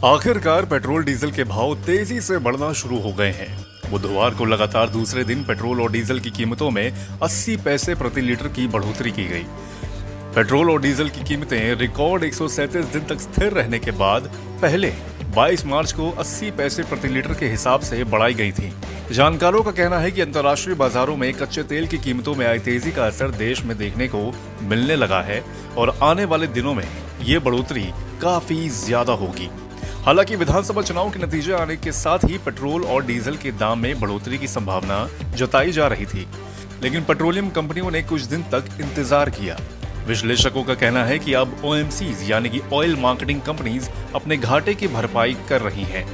आखिरकार petrol diesel के भाव तेजी से बढ़ना शुरू हो गए हैं। बुधवार को लगातार दूसरे दिन पेट्रोल और डीजल की कीमतों में 80 पैसे प्रति लीटर की बढ़ोतरी की गई। पेट्रोल और डीजल की कीमतें रिकॉर्ड 137 दिन तक स्थिर रहने के बाद पहले 22 मार्च को 80 पैसे प्रति लीटर के हिसाब से बढ़ाई गई थी। जानकारों का कहना है कि अंतर्राष्ट्रीय बाजारों में कच्चे तेल की कीमतों में आई तेजी का असर देश में देखने को मिलने लगा है और आने वाले दिनों में ये बढ़ोतरी काफी ज्यादा होगी। हालांकि विधानसभा चुनाव के नतीजे आने के साथ ही पेट्रोल और डीजल के दाम में बढ़ोतरी की संभावना जताई जा रही थी, लेकिन पेट्रोलियम कंपनियों ने कुछ दिन तक इंतजार किया। विश्लेषकों का कहना है कि अब ओएमसीज यानी कि ऑयल मार्केटिंग कंपनीज अपने घाटे की भरपाई कर रही हैं।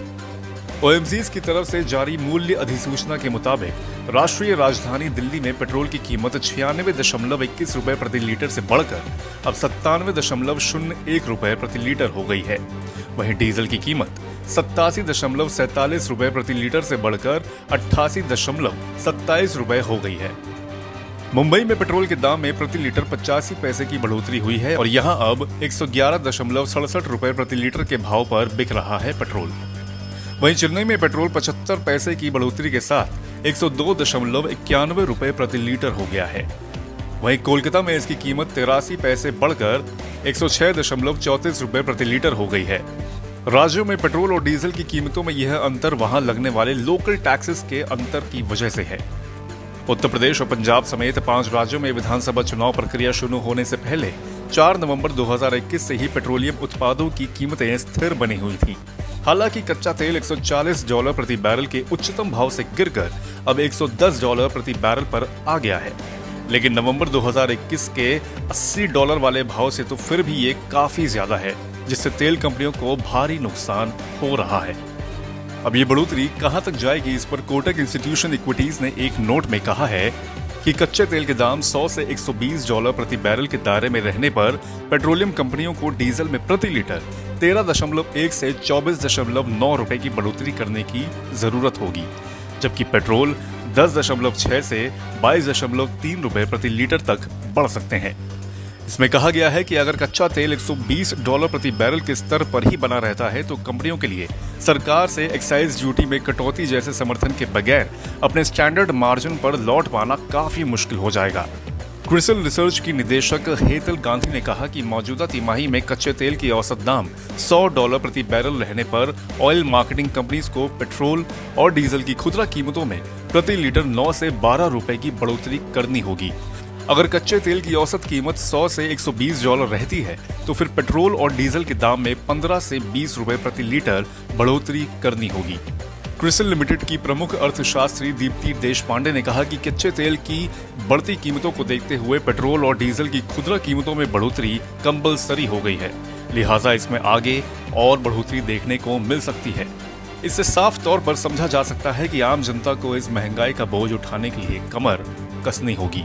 ओएमसीज की तरफ से जारी मूल्य अधिसूचना के मुताबिक राष्ट्रीय राजधानी दिल्ली में पेट्रोल की कीमत 96.21 रुपए प्रति लीटर से बढ़कर अब 97.01 रुपए प्रति लीटर हो गई है। वहीं डीजल की कीमत 87.47 रुपए प्रति लीटर से बढ़कर 88.27 रुपए हो गई है। मुंबई में पेट्रोल के दाम में प्रति लीटर 85 पैसे की बढ़ोतरी हुई है और यहां अब 111.67 रुपए प्रति लीटर के भाव पर बिक रहा है पेट्रोल। वहीं चेन्नई में पेट्रोल 75 पैसे की बढ़ोतरी के साथ 102.91 रुपए प्रति लीटर हो गया है। वहीं कोलकाता में इसकी कीमत 83 पैसे बढ़कर 106.34 रुपए प्रति लीटर हो गई है। राज्यों में पेट्रोल और डीजल की कीमतों में यह अंतर वहां लगने वाले लोकल टैक्सेस के अंतर की वजह से है। उत्तर प्रदेश और पंजाब समेत 5 राज्यों में विधानसभा चुनाव प्रक्रिया शुरू होने से पहले 4 नवंबर 2021 से ही पेट्रोलियम उत्पादों की कीमतें स्थिर बनी हुई थी। हालांकि कच्चा तेल $140 प्रति बैरल के उच्चतम भाव से गिरकर अब $110 प्रति बैरल पर आ गया है, लेकिन नवंबर 2021 के $80 वाले भाव से तो फिर भी ये काफी ज्यादा है, जिससे तेल कंपनियों को भारी नुकसान हो रहा है। अब ये बढ़ोतरी कहां तक जाएगी, इस पर कोटक इंस्टीट्यूशन इक्विटीज ने एक नोट में कहा है कि कच्चे तेल के दाम 100 से $120 प्रति बैरल के दायरे में रहने पर पेट्रोलियम कंपनियों को डीजल में प्रति लीटर 13.1 से 24.9 रुपए की बढ़ोतरी करने की जरूरत होगी, जबकि पेट्रोल 10.6 से 22.3 रुपए प्रति लीटर तक बढ़ सकते हैं। इसमें कहा गया है कि अगर कच्चा तेल $120 प्रति बैरल के स्तर पर ही बना रहता है तो कंपनियों के लिए सरकार से एक्साइज ड्यूटी में कटौती जैसे समर्थन के बगैर अपने स्टैंडर्ड मार्जिन पर लौट पाना काफी मुश्किल हो जाएगा। क्रिसिल रिसर्च की निदेशक हेतल गांधी ने कहा कि मौजूदा तिमाही में कच्चे तेल की औसत दाम $100 प्रति बैरल रहने पर ऑयल मार्केटिंग कंपनीज को पेट्रोल और डीजल की खुदरा कीमतों में प्रति लीटर 9 से 12 रुपए की बढ़ोतरी करनी होगी। अगर कच्चे तेल की औसत कीमत 100 से $120 रहती है तो फिर पेट्रोल और डीजल के दाम में 15 से 20 रुपए प्रति लीटर बढ़ोतरी करनी होगी। क्रिसिल लिमिटेड की प्रमुख अर्थशास्त्री दीप्ति देशपांडे ने कहा कि कच्चे तेल की बढ़ती कीमतों को देखते हुए पेट्रोल और डीजल की खुदरा कीमतों में बढ़ोतरी कंपलसरी हो गई है, लिहाजा इसमें आगे और बढ़ोतरी देखने को मिल सकती है। इससे साफ तौर पर समझा जा सकता है कि आम जनता को इस महंगाई का बोझ उठाने के लिए कमर कसनी होगी।